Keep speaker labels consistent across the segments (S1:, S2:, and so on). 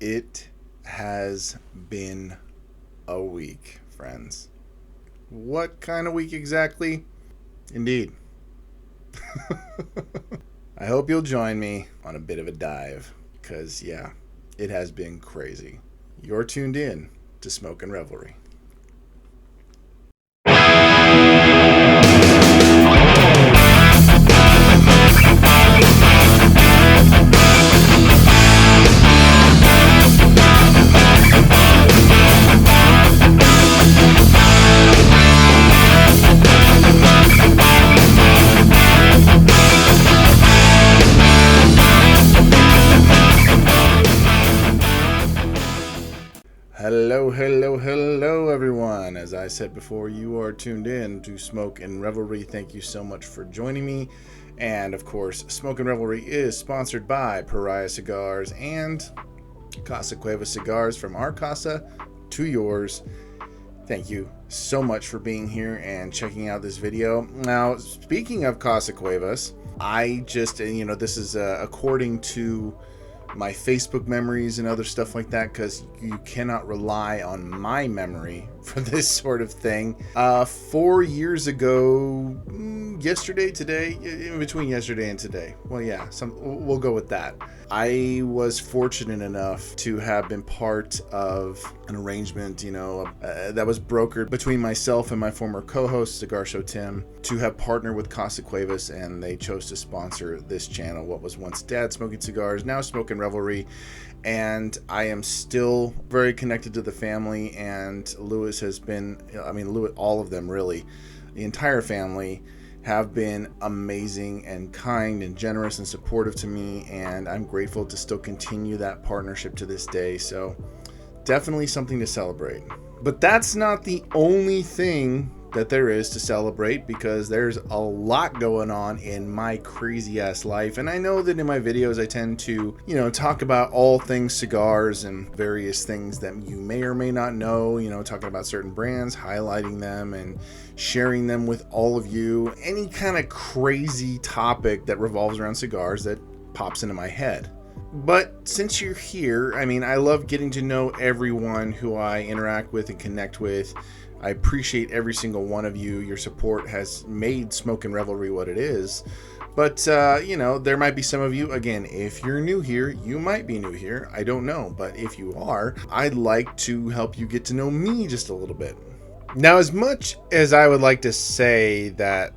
S1: It has been a week, friends. What kind of week exactly? Indeed. I hope you'll join me on a bit of a dive, because, yeah, it has been crazy. You're tuned in to Smoke and Revelry. Hello, everyone. As I said before, you are tuned in to Smoke and Revelry. Thank you so much for joining me. And, of course, Smoke and Revelry is sponsored by Pariah Cigars and Casa Cuevas Cigars, from our casa to yours. Thank you so much for being here and checking out this video. Now, speaking of Casa Cuevas, I just, this is according to my Facebook memories and other stuff like that, because you cannot rely on my memory for this sort of thing. 4 years ago, today, in between yesterday and today. Well, yeah, we'll go with that. I was fortunate enough to have been part of an arrangement, that was brokered between myself and my former co-host, Cigar Show Tim, to have partnered with Casa Cuevas, and they chose to sponsor this channel. What was once Dad Smoking Cigars, now Smoking Revelry. And I am still very connected to the family, and Lewis has been, all of them really, the entire family have been amazing and kind and generous and supportive to me, and I'm grateful to still continue that partnership to this day. So definitely something to celebrate. But that's not the only thing that there is to celebrate, because there's a lot going on in my crazy ass life. And I know that in my videos I tend to, talk about all things cigars and various things that you may or may not know, talking about certain brands, highlighting them and sharing them with all of you. Any kind of crazy topic that revolves around cigars that pops into my head. But since you're here, I love getting to know everyone who I interact with and connect with. I appreciate every single one of you. Your support has made Smoke and Revelry what it is. But, there might be some of you, again, if you're new here, you might be new here. I don't know. But if you are, I'd like to help you get to know me just a little bit. Now, as much as I would like to say that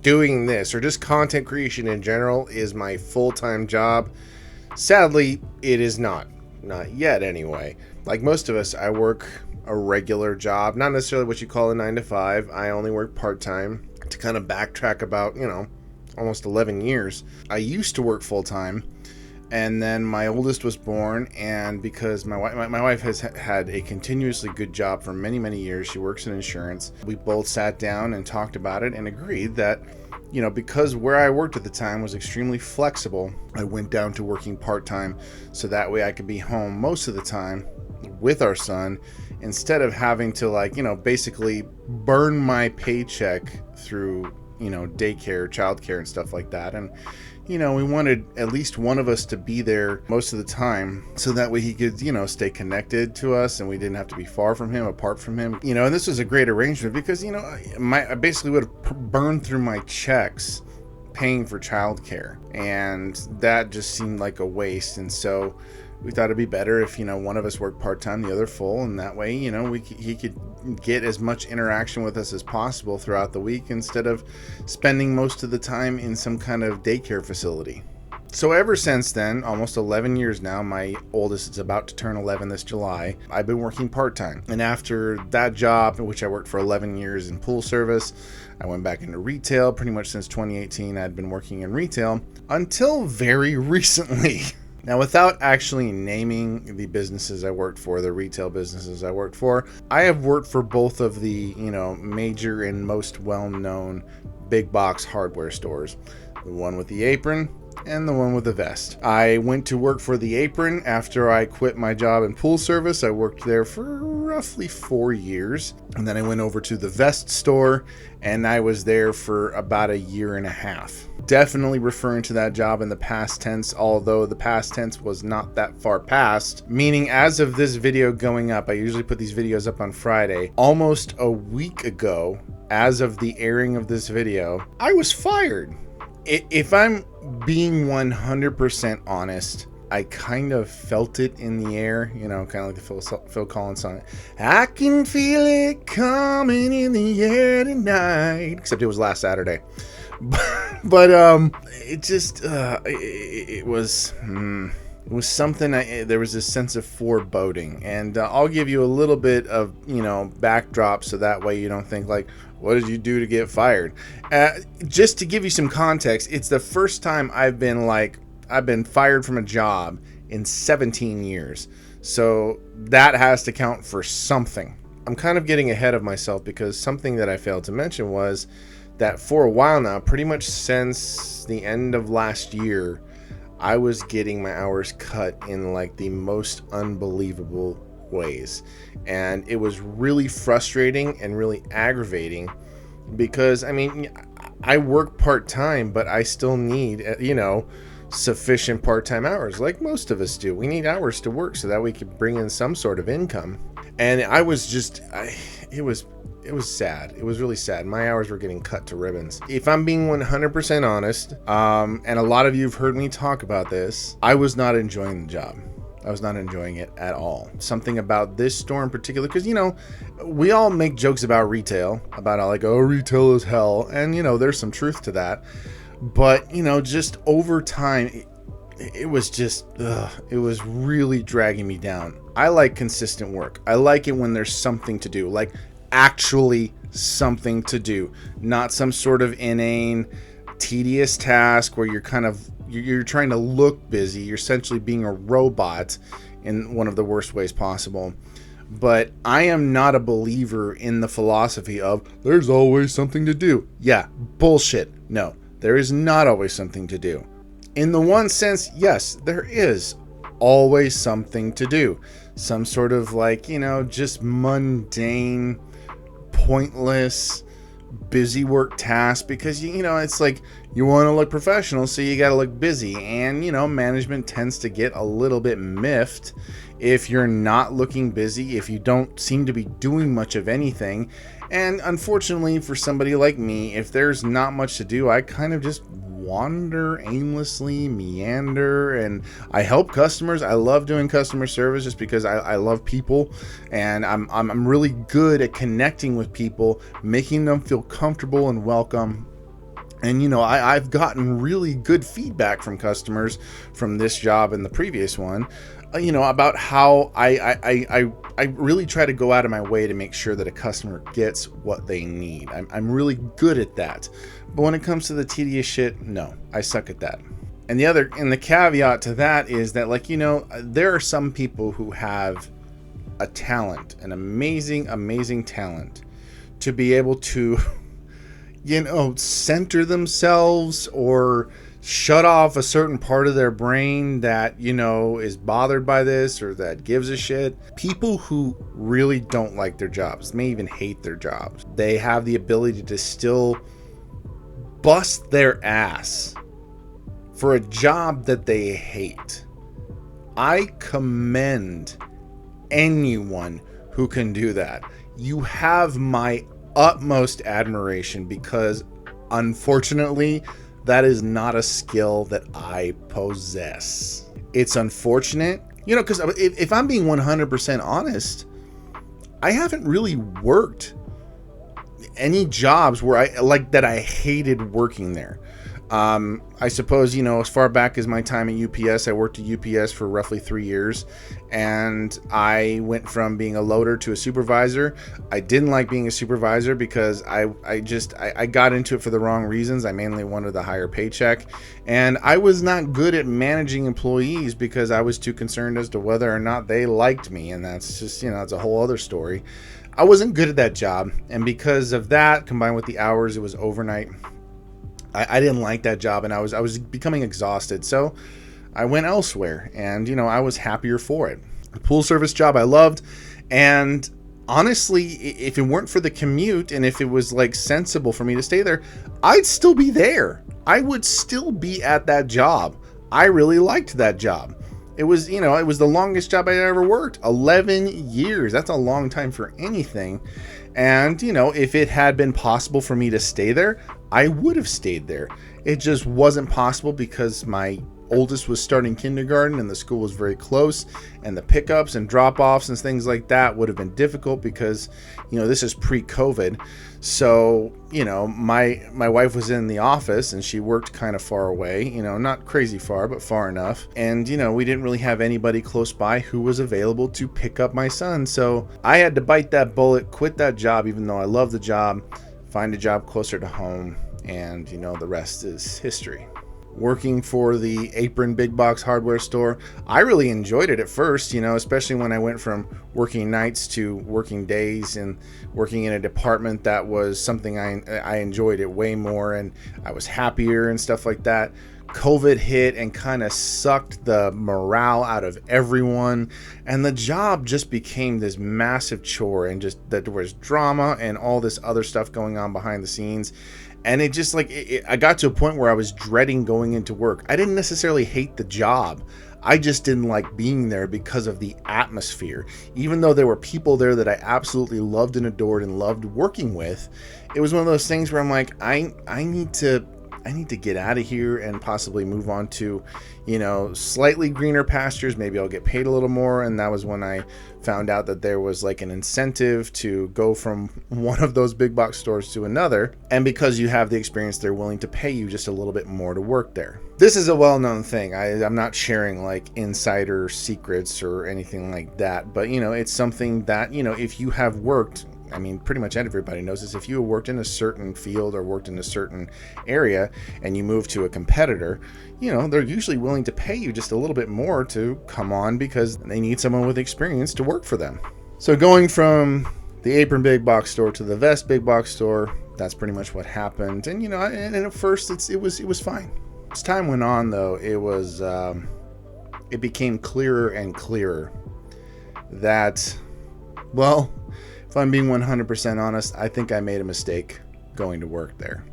S1: doing this, or just content creation in general, is my full-time job, sadly, it is not. Not yet, anyway. Like most of us, I work a regular job, not necessarily what you call a 9-to-5. I only work part-time. To kind of backtrack about, almost 11 years. I used to work full-time, and then my oldest was born, and because my wife has had a continuously good job for many, many years, she works in insurance, we both sat down and talked about it and agreed that, because where I worked at the time was extremely flexible, I went down to working part-time, so that way I could be home most of the time with our son, instead of having to basically burn my paycheck through, daycare, childcare and stuff like that. And, we wanted at least one of us to be there most of the time, so that way he could, stay connected to us and we didn't have to be far from him, apart from him. And this was a great arrangement because, I basically would have burned through my checks paying for childcare, and that just seemed like a waste. And so we thought it'd be better if, one of us worked part-time, the other full, and that way, he could get as much interaction with us as possible throughout the week, instead of spending most of the time in some kind of daycare facility. So ever since then, almost 11 years now, my oldest is about to turn 11 this July, I've been working part-time. And after that job, in which I worked for 11 years in pool service, I went back into retail. Pretty much since 2018, I'd been working in retail until very recently. Now, without actually naming the businesses I worked for, the retail businesses I worked for, I have worked for both of the, major and most well-known big box hardware stores. The one with the apron and the one with the vest. I went to work for the apron after I quit my job in pool service. I worked there for roughly 4 years. And then I went over to the vest store, and I was there for about a year and a half. definitely referring to that job in the past tense, although the past tense was not that far past, meaning as of this video going up, I usually put these videos up on Friday, almost a week ago, as of the airing of this video, I was fired. If I'm being 100% honest, I kind of felt it in the air, you know, kind of like the Phil Collins song. I can feel it coming in the air tonight. Except it was last Saturday. But it just, it was something, there was this sense of foreboding. And I'll give you a little bit of, you know, backdrop so that way you don't think like, what did you do to get fired? Just to give you some context, it's the first time I've been fired from a job in 17 years. So that has to count for something. I'm kind of getting ahead of myself because something that I failed to mention was that for a while now, pretty much since the end of last year, I was getting my hours cut in like the most unbelievable ways. And it was really frustrating and really aggravating because, I mean, I work part-time, but I still need, you know, sufficient part-time hours like most of us do. We need hours to work so that we can bring in some sort of income. And I was just, it was sad. It was really sad. My hours were getting cut to ribbons. If I'm being 100% honest, and a lot of you have heard me talk about this, I was not enjoying the job. I was not enjoying it at all. Something about this store in particular, because, you know, we all make jokes about retail, about how like, oh, retail is hell. And, you know, there's some truth to that. But, you know, just over time, it was just, it was really dragging me down. I like consistent work. I like it when there's something to do, like actually something to do, not some sort of inane, tedious task where you're trying to look busy. You're essentially being a robot in one of the worst ways possible. But I am not a believer in the philosophy of there's always something to do. Yeah, bullshit. No, there is not always something to do. In the one sense, yes, there is always something to do. Some sort of like, you know, just mundane, pointless, busy work task because, you know, it's like you want to look professional, so you got to look busy. And, you know, management tends to get a little bit miffed if you're not looking busy, if you don't seem to be doing much of anything. And unfortunately for somebody like me, if there's not much to do, I kind of just wander aimlessly, meander, and I help customers. I love doing customer service just because I love people, and I'm really good at connecting with people, making them feel comfortable and welcome. And, you know, I've gotten really good feedback from customers from this job and the previous one, you know, about how I really try to go out of my way to make sure that a customer gets what they need. I'm really good at that. But when it comes to the tedious shit, no, I suck at that. And the caveat to that is that, like, you know, there are some people who have a talent, an amazing talent to be able to, you know, center themselves or shut off a certain part of their brain that, you know, is bothered by this or that gives a shit. People who really don't like their jobs, may even hate their jobs, they have the ability to still bust their ass for a job that they hate. I commend anyone who can do that. You have my utmost admiration because, unfortunately, that is not a skill that I possess. It's unfortunate, you know, because if I'm being 100% honest, I haven't really worked any jobs where I hated working there. I suppose, you know, as far back as my time at UPS, I worked at UPS for roughly 3 years, and I went from being a loader to a supervisor. I didn't like being a supervisor because I got into it for the wrong reasons. I mainly wanted the higher paycheck, and I was not good at managing employees because I was too concerned as to whether or not they liked me, and that's just, you know, it's a whole other story. I wasn't good at that job, and because of that, combined with the hours, it was overnight. I didn't like that job, and I was becoming exhausted, so I went elsewhere, and, you know, I was happier for it. The pool service job I loved, and honestly, if it weren't for the commute and if it was like sensible for me to stay there, I'd still be there. I would still be at that job. I really liked that job. It was, you know, it was the longest job I ever worked. 11 years. That's a long time for anything. And, you know, if it had been possible for me to stay there, I would have stayed there. It just wasn't possible because my oldest was starting kindergarten and the school was very close, and the pickups and drop-offs and things like that would have been difficult because, you know, this is pre-COVID. So, you know, my wife was in the office and she worked kind of far away, you know, not crazy far, but far enough. And, you know, we didn't really have anybody close by who was available to pick up my son. So I had to bite that bullet, quit that job, even though I love the job, find a job closer to home, and, you know, the rest is history. Working for the Apron big box hardware store, I really enjoyed it at first, you know, especially when I went from working nights to working days and working in a department that was something I enjoyed it way more, and I was happier and stuff like that. COVID hit and kind of sucked the morale out of everyone, and the job just became this massive chore, and just that there was drama and all this other stuff going on behind the scenes. And it just like, I got to a point where I was dreading going into work. I didn't necessarily hate the job. I just didn't like being there because of the atmosphere. Even though there were people there that I absolutely loved and adored and loved working with, it was one of those things where I'm like, I need to get out of here and possibly move on to, you know, slightly greener pastures. Maybe I'll get paid a little more. And that was when I found out that there was like an incentive to go from one of those big box stores to another. And because you have the experience, they're willing to pay you just a little bit more to work there. This is a well-known thing. I'm not sharing like insider secrets or anything like that, but, you know, it's something that, you know, if you have worked, I mean, pretty much everybody knows this. If you worked in a certain field or worked in a certain area and you move to a competitor, you know, they're usually willing to pay you just a little bit more to come on because they need someone with experience to work for them. So going from the Apron big box store to the Vest big box store, that's pretty much what happened. And, you know, and at first it was fine. As time went on, though, it became clearer and clearer that, well, if I'm being 100% honest, I think I made a mistake going to work there.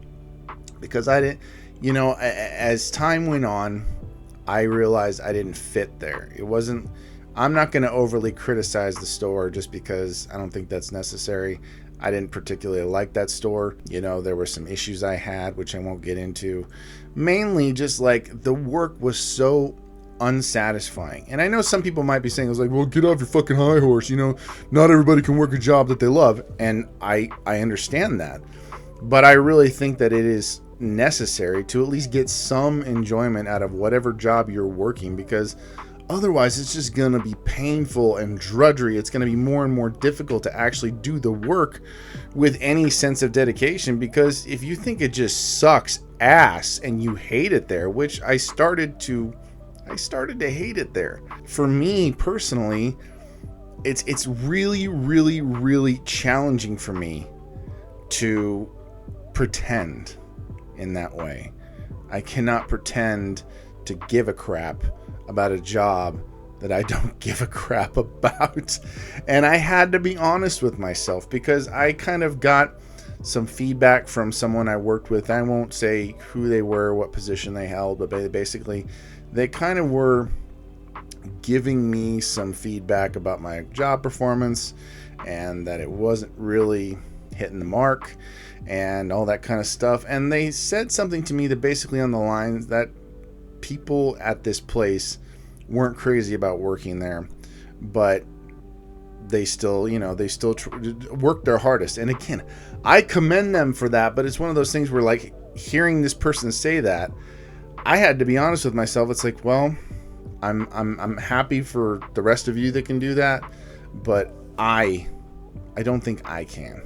S1: Because I didn't, you know, as time went on, I realized I didn't fit there. It wasn't, I'm not going to overly criticize the store just because I don't think that's necessary. I didn't particularly like that store. You know, there were some issues I had, which I won't get into. Mainly just like the work was so unsatisfying. And I know some people might be saying, it's like, well, get off your fucking high horse, you know, not everybody can work a job that they love. And I understand that, but I really think that it is necessary to at least get some enjoyment out of whatever job you're working, because otherwise it's just going to be painful and drudgery. It's going to be more and more difficult to actually do the work with any sense of dedication, because if you think it just sucks ass and you hate it there, which I started to hate it there. For me personally, it's really, really, really challenging for me to pretend in that way. I cannot pretend to give a crap about a job that I don't give a crap about. And I had to be honest with myself, because I kind of got some feedback from someone I worked with. I won't say who they were, what position they held, but basically they kind of were giving me some feedback about my job performance and that it wasn't really hitting the mark and all that kind of stuff. And they said something to me that basically on the lines that people at this place weren't crazy about working there, but they still, you know, work their hardest. And again, I commend them for that, but it's one of those things where, like, hearing this person say that, I had to be honest with myself. It's like, well, I'm happy for the rest of you that can do that, but I don't think I can.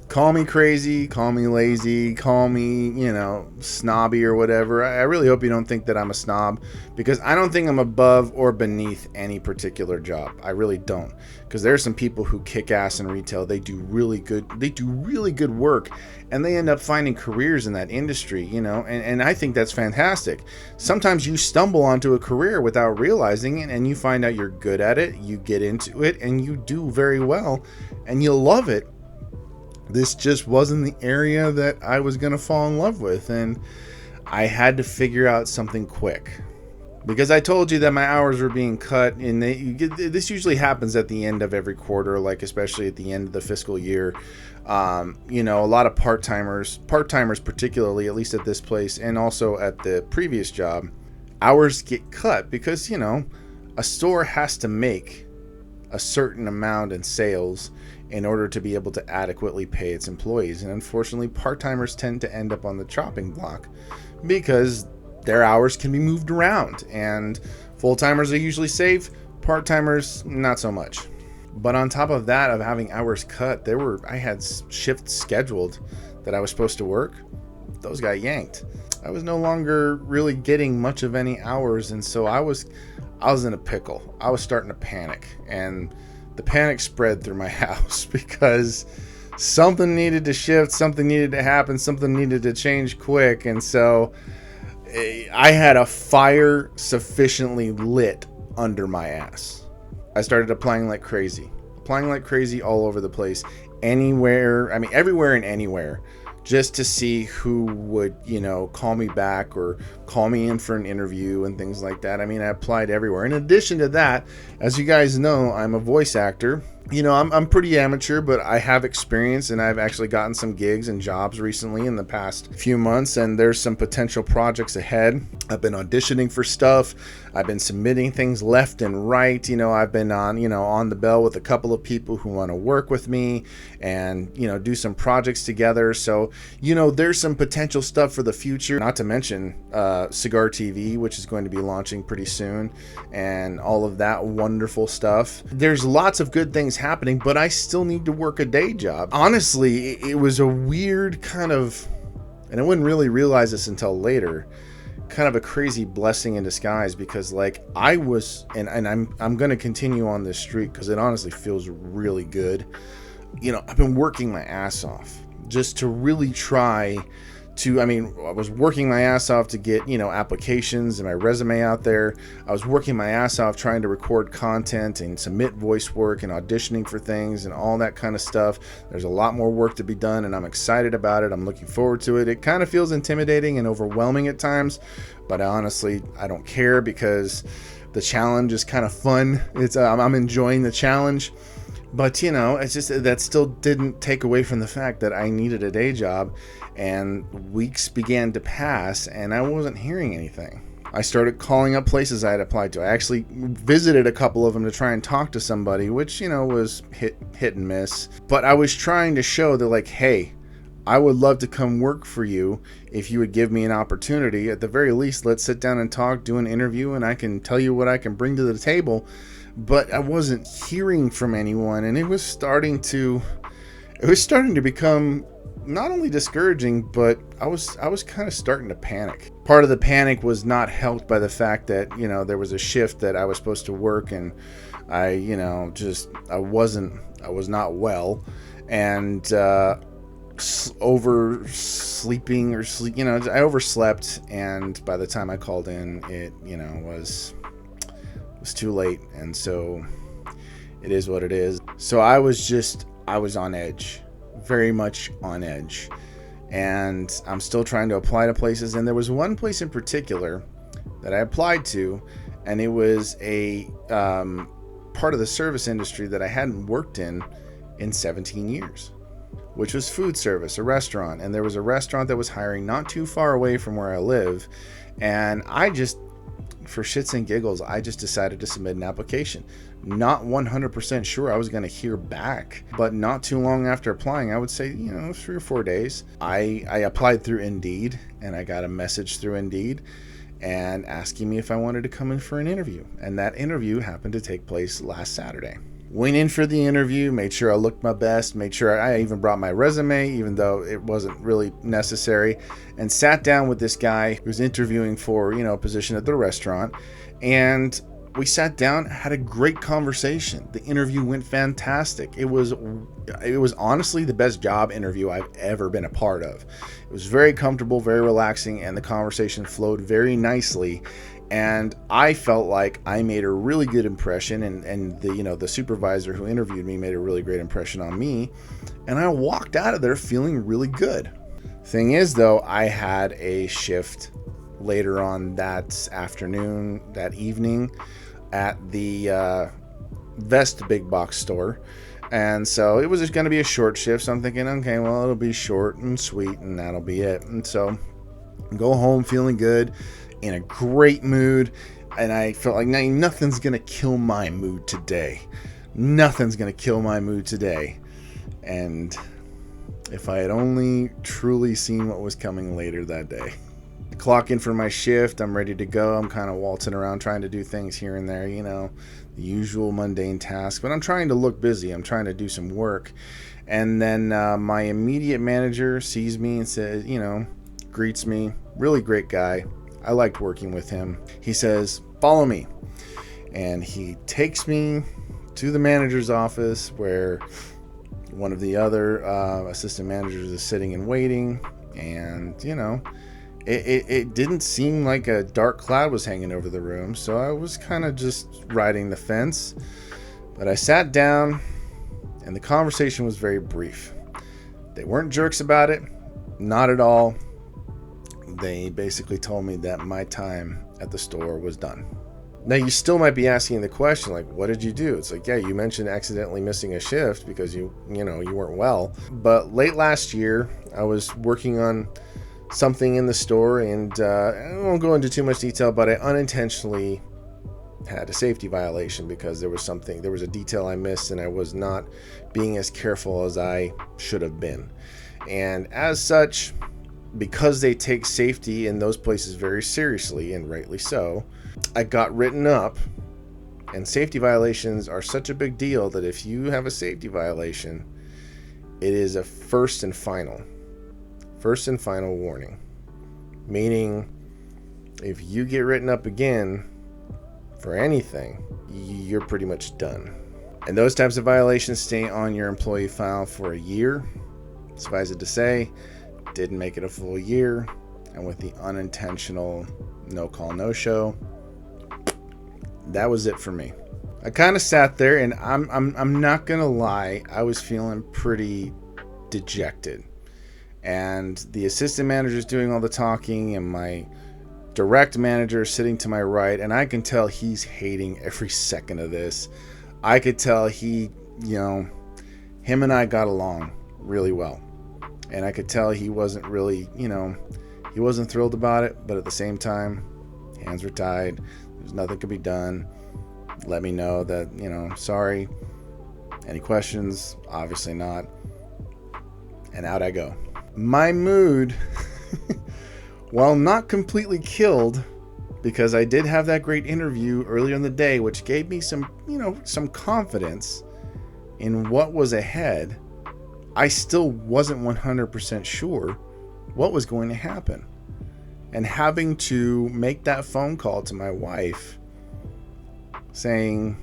S1: Call me crazy, call me lazy, call me, you know, snobby or whatever. I really hope you don't think that I'm a snob, because I don't think I'm above or beneath any particular job. I really don't, because there are some people who kick ass in retail. They do really good work, and they end up finding careers in that industry, you know, and I think that's fantastic. Sometimes you stumble onto a career without realizing it, and you find out you're good at it, you get into it, and you do very well, and you'll love it. This just wasn't the area that I was going to fall in love with. And I had to figure out something quick. Because I told you that my hours were being cut, and this usually happens at the end of every quarter, like especially at the end of the fiscal year. A lot of part-timers particularly, at least at this place and also at the previous job, hours get cut because, a store has to make a certain amount in sales in order to be able to adequately pay its employees. And unfortunately, part-timers tend to end up on the chopping block because their hours can be moved around, and full-timers are usually safe, part-timers not so much. But on top of that, of having hours cut, I had shifts scheduled that I was supposed to work. Those got yanked. I was no longer really getting much of any hours, and so I was in a pickle. I was starting to panic, and the panic spread through my house because something needed to shift, something needed to happen, something needed to change quick. And so I had a fire sufficiently lit under my ass. I started applying like crazy all over the place, everywhere and anywhere, just to see who would, call me back or call me in for an interview and things like that. I applied everywhere. In addition to that, as you guys know, I'm a voice actor. I'm pretty amateur, but I have experience, and I've actually gotten some gigs and jobs recently in the past few months, and there's some potential projects ahead. I've been auditioning for stuff. I've been submitting things left and right. I've been on the bell with a couple of people who want to work with me and, do some projects together. So, there's some potential stuff for the future, not to mention Cigar TV, which is going to be launching pretty soon, and all of that wonderful stuff. There's lots of good things happening, but I still need to work a day job. Honestly, it was a weird kind of, and I wouldn't really realize this until later, kind of a crazy blessing in disguise, because I was, and I'm going to continue on this streak because it honestly feels really good. I've been working my ass off just to really try to, I was working my ass off to get, applications and my resume out there. I was working my ass off trying to record content and submit voice work and auditioning for things and all that kind of stuff. There's a lot more work to be done, and I'm excited about it. I'm looking forward to it. It kind of feels intimidating and overwhelming at times, but honestly, I don't care because the challenge is kind of fun. I'm enjoying the challenge. But, it's just that still didn't take away from the fact that I needed a day job, and weeks began to pass and I wasn't hearing anything. I started calling up places I had applied to. I actually visited a couple of them to try and talk to somebody, which, was hit and miss. But I was trying to show that, hey, I would love to come work for you if you would give me an opportunity. At the very least, let's sit down and talk, do an interview, and I can tell you what I can bring to the table. But I wasn't hearing from anyone, and it was starting to become not only discouraging, but I was kind of starting to panic. Part of the panic was not helped by the fact that, there was a shift that I was supposed to work, and I was not well, and oversleeping I overslept, and by the time I called in, it was too late, and so it is what it is. So I was on edge, very much on edge, and I'm still trying to apply to places. And there was one place in particular that I applied to, and it was a part of the service industry that I hadn't worked in 17 years, which was food service, a restaurant. And there was a restaurant that was hiring not too far away from where I live, and for shits and giggles, I just decided to submit an application. Not 100% sure I was going to hear back, but not too long after applying, I would say, 3 or 4 days, I applied through Indeed, and I got a message through Indeed and asking me if I wanted to come in for an interview. And that interview happened to take place last Saturday. Went in for the interview, made sure I looked my best, made sure I even brought my resume, even though it wasn't really necessary, and sat down with this guy who's interviewing for, a position at the restaurant. And we sat down, had a great conversation. The interview went fantastic. It was honestly the best job interview I've ever been a part of. It was very comfortable, very relaxing, and the conversation flowed very nicely. And I felt like I made a really good impression, and the supervisor who interviewed me made a really great impression on me. And I walked out of there feeling really good, Thing is, though, I had a shift later on that afternoon, that evening, at the Vest big box store. And so it was just going to be a short shift. So I'm thinking, okay, well, it'll be short and sweet and that'll be it. And so go home feeling good, in a great mood. And I felt like nothing's going to kill my mood today. Nothing's going to kill my mood today. And if I had only truly seen what was coming later that day. Clock in for my shift. I'm ready to go. I'm kind of waltzing around trying to do things here and there, the usual mundane tasks. But I'm trying to look busy. I'm trying to do some work. And then my immediate manager sees me and says, greets me. Really great guy. I liked working with him. He says, "Follow me." And he takes me to the manager's office where one of the other assistant managers is sitting and waiting. And, it didn't seem like a dark cloud was hanging over the room. So I was kind of just riding the fence. But I sat down and the conversation was very brief. They weren't jerks about it. Not at all. They basically told me that my time at the store was done. Now, you still might be asking the question, like, what did you do? It's like, yeah, you mentioned accidentally missing a shift because you weren't well. But late last year, I was working on something in the store, and I won't go into too much detail, but I unintentionally had a safety violation because there was a detail I missed, and I was not being as careful as I should have been. And as such, because they take safety in those places very seriously, and rightly so, I got written up. And safety violations are such a big deal that if you have a safety violation, it is a first and final warning. Meaning, if you get written up again for anything, you're pretty much done. And those types of violations stay on your employee file for a year. Suffice it to say, didn't make it a full year. And with the unintentional no call, no show, that was it for me. I kind of sat there, and I'm not gonna lie, I was feeling pretty dejected. And the assistant manager is doing all the talking, and my direct manager is sitting to my right, and I can tell he's hating every second of this. I could tell him and I got along really well. And I could tell he wasn't really, he wasn't thrilled about it, but at the same time, hands were tied. There's nothing could be done. Let me know that, sorry. Any questions? Obviously not. And out I go. My mood, while not completely killed, because I did have that great interview earlier in the day, which gave me some confidence in what was ahead, I still wasn't 100% sure what was going to happen. And having to make that phone call to my wife saying,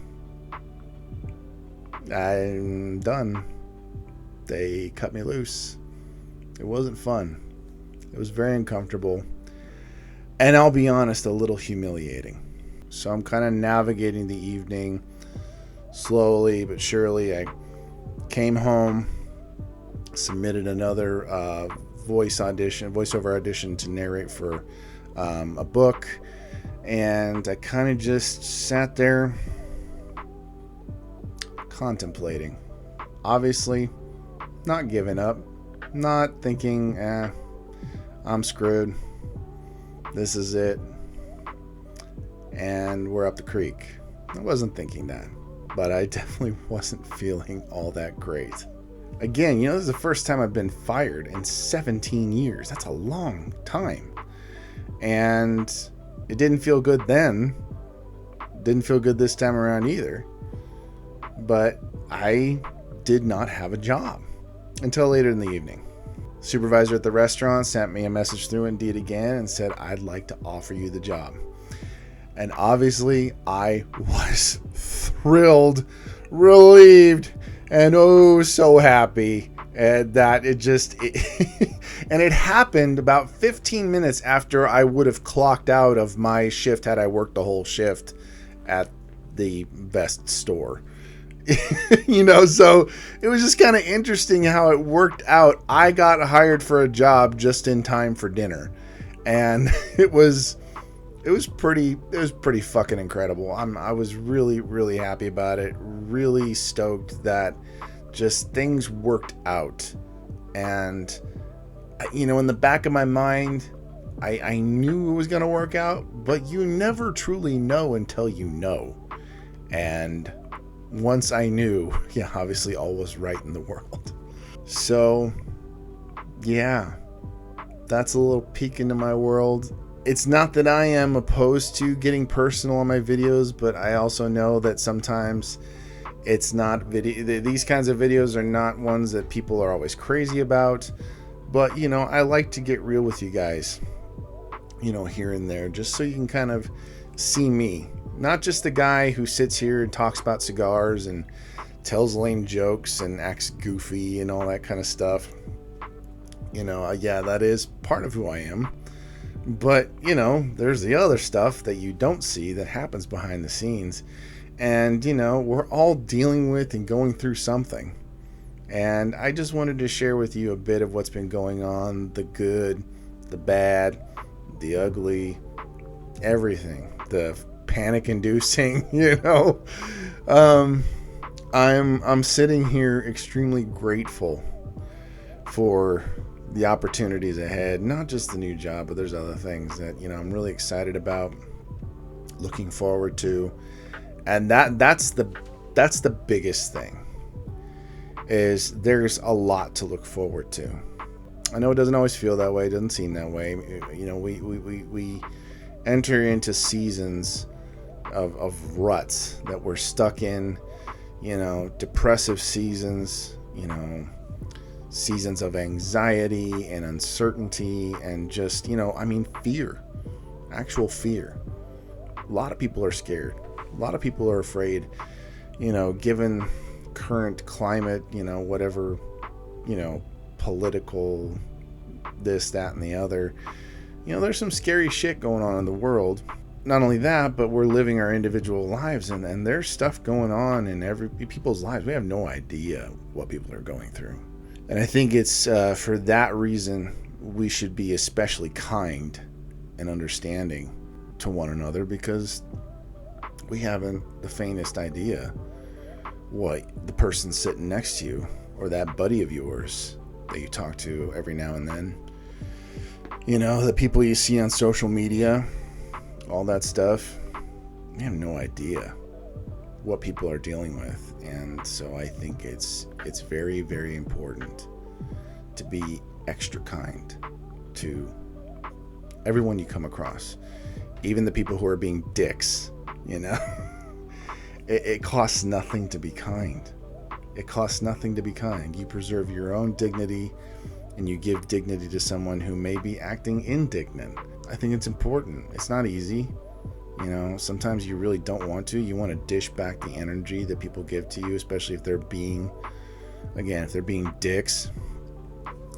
S1: "I'm done. They cut me loose." It wasn't fun. It was very uncomfortable. And I'll be honest, a little humiliating. So I'm kind of navigating the evening slowly but surely. I came home, submitted another voiceover audition to narrate for a book, and I kind of just sat there contemplating. Obviously, not giving up, not thinking, I'm screwed, this is it, and we're up the creek. I wasn't thinking that, but I definitely wasn't feeling all that great. Again, this is the first time I've been fired in 17 years. That's a long time. And it didn't feel good then. Didn't feel good this time around either. But I did not have a job until later in the evening. Supervisor at the restaurant sent me a message through Indeed again and said, "I'd like to offer you the job." And obviously, I was thrilled, relieved, and so happy. And that it and it happened about 15 minutes after I would have clocked out of my shift had I worked the whole shift at the Vest store. So it was just kind of interesting how it worked out. I got hired for a job just in time for dinner, and it was pretty fucking incredible. I was really, really happy about it. Really stoked that just things worked out. And in the back of my mind, I knew it was going to work out, but you never truly know until you know. And once I knew, obviously all was right in the world. So, yeah, that's a little peek into my world. It's not that I am opposed to getting personal on my videos, but I also know that sometimes it's not these kinds of videos are not ones that people are always crazy about. But, I like to get real with you guys, here and there, just so you can kind of see me. Not just the guy who sits here and talks about cigars and tells lame jokes and acts goofy and all that kind of stuff. That is part of who I am. But, there's the other stuff that you don't see that happens behind the scenes. And, we're all dealing with and going through something. And I just wanted to share with you a bit of what's been going on, the good, the bad, the ugly, everything, the panic-inducing, I'm sitting here extremely grateful for the opportunities ahead, not just the new job, but there's other things that, I'm really excited about, looking forward to. And that's the biggest thing, is there's a lot to look forward to. I know it doesn't always feel that way, it doesn't seem that way. We enter into seasons of ruts that we're stuck in, depressive seasons, seasons of anxiety and uncertainty and just, fear, actual fear. A lot of people are scared. A lot of people are afraid, given current climate, whatever, political this, that, and the other. There's some scary shit going on in the world. Not only that, but we're living our individual lives, and there's stuff going on in people's lives. We have no idea what people are going through. And I think it's for that reason we should be especially kind and understanding to one another, because we haven't the faintest idea what the person sitting next to you, or that buddy of yours that you talk to every now and then, the people you see on social media, all that stuff, we have no idea what people are dealing with. And so I think it's very, very important to be extra kind to everyone you come across, even the people who are being dicks. It costs nothing to be kind. It costs nothing to be kind. You preserve your own dignity, and you give dignity to someone who may be acting indignant. I think it's important. It's not easy. Sometimes you really don't want to. You want to dish back the energy that people give to you, especially if they're being dicks.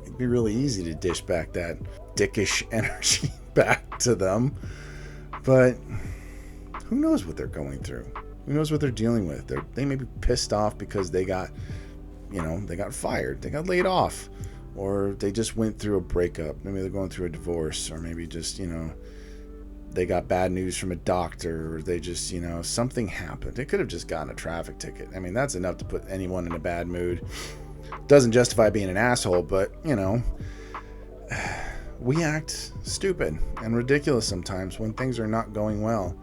S1: It'd be really easy to dish back that dickish energy back to them. But who knows what they're going through? Who knows what they're dealing with? They may be pissed off because they got fired, they got laid off, or they just went through a breakup. Maybe they're going through a divorce, or maybe just, they got bad news from a doctor, or they just, something happened. They could have just gotten a traffic ticket. I mean, that's enough to put anyone in a bad mood. Doesn't justify being an asshole, but, we act stupid and ridiculous sometimes when things are not going well.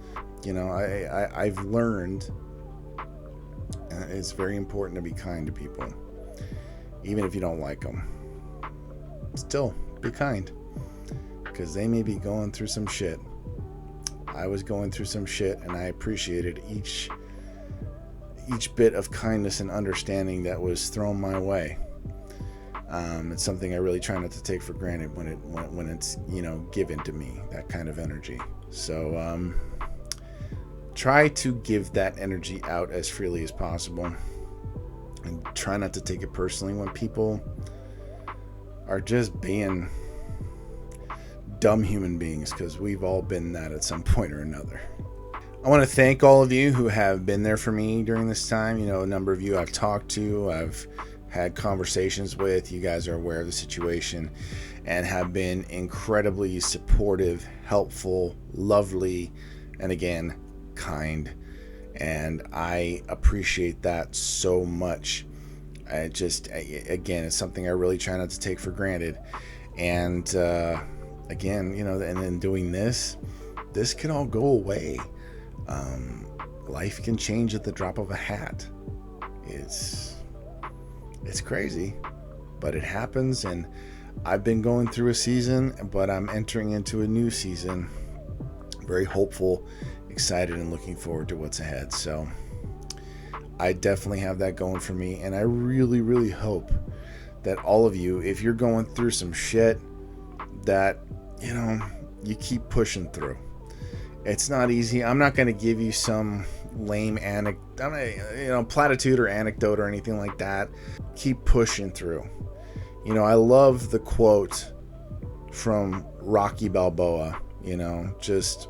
S1: I've learned it's very important to be kind to people, even if you don't like them. Still, be kind, because they may be going through some shit. I was going through some shit, and I appreciated each bit of kindness and understanding that was thrown my way. It's something I really try not to take for granted when it's given to me, that kind of energy. So try to give that energy out as freely as possible, and try not to take it personally when people are just being dumb human beings, because we've all been that at some point or another. I want to thank all of you who have been there for me during this time. You know, a number of you I've talked to, I've had conversations with. You guys are aware of the situation and have been incredibly supportive, helpful, lovely, and again, kind. And I appreciate that so much. Again, it's something I really try not to take for granted. And again, you know, and then doing this can all go away. Life can change at the drop of a hat. It's crazy, but it happens. And I've been going through a season, but I'm entering into a new season. Very hopeful, excited, and looking forward to what's ahead. So I definitely have that going for me, and I really, really hope that all of you, if you're going through some shit, that, you know, you keep pushing through. It's not easy. I'm not going to give you some lame platitude or anecdote or anything like that. Keep pushing through. You know, I love the quote from Rocky Balboa, you know, just,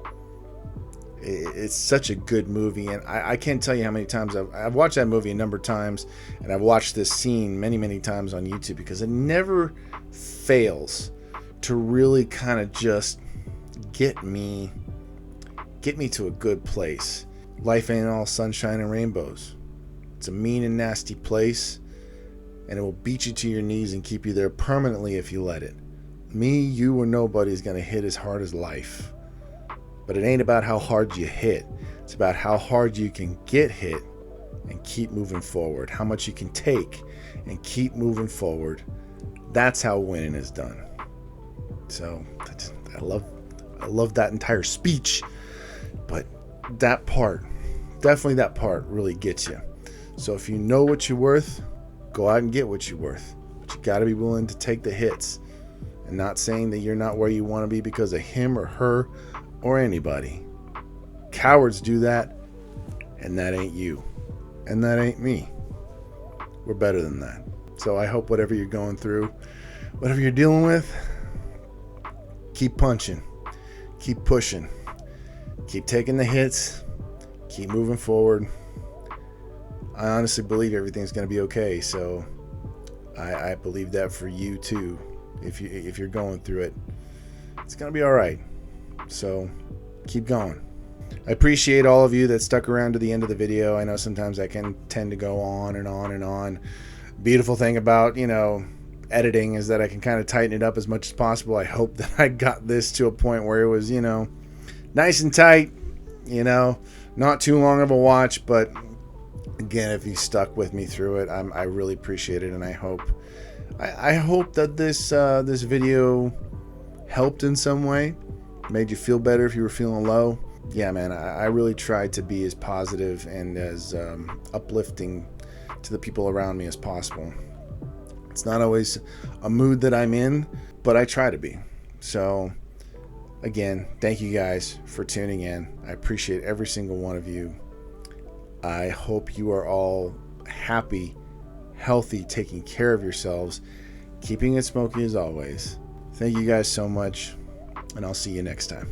S1: it's such a good movie. And I can't tell you how many times I've watched that movie a number of times, and I've watched this scene many, many times on YouTube, because it never fails to really kind of just get me to a good place. Life ain't all sunshine and rainbows. It's a mean and nasty place, and it will beat you to your knees and keep you there permanently if you let it. Me, you, or nobody is going to hit as hard as life. But it ain't about how hard you hit. It's about how hard you can get hit and keep moving forward. How much you can take and keep moving forward. That's how winning is done. So I love that entire speech. But that part, definitely that part really gets you. So if you know what you're worth, go out and get what you're worth. But you got to be willing to take the hits. And not saying that you're not where you want to be because of him or her or anybody. Cowards do that, and that ain't you. And that ain't me. We're better than that. So I hope whatever you're going through, whatever you're dealing with, keep punching, keep pushing, keep taking the hits, keep moving forward. I honestly believe everything's going to be okay. So I believe that for you too. If you're going through it, it's going to be all right. So keep going. I appreciate all of you that stuck around to the end of the video. I know sometimes I can tend to go on and on and on. Beautiful thing about, you know, editing is that I can kind of tighten it up as much as possible. I hope that I got this to a point where it was, you know, nice and tight, you know, not too long of a watch. But again, if you stuck with me through it, I really appreciate it. And I hope that this video helped in some way, made you feel better if you were feeling low. Yeah, man, I really tried to be as positive and as uplifting to the people around me as possible. It's not always a mood that I'm in, but I try to be. So again, thank you guys for tuning in. I appreciate every single one of you. I hope you are all happy, healthy, taking care of yourselves, keeping it smoky as always. Thank you guys so much, and I'll see you next time.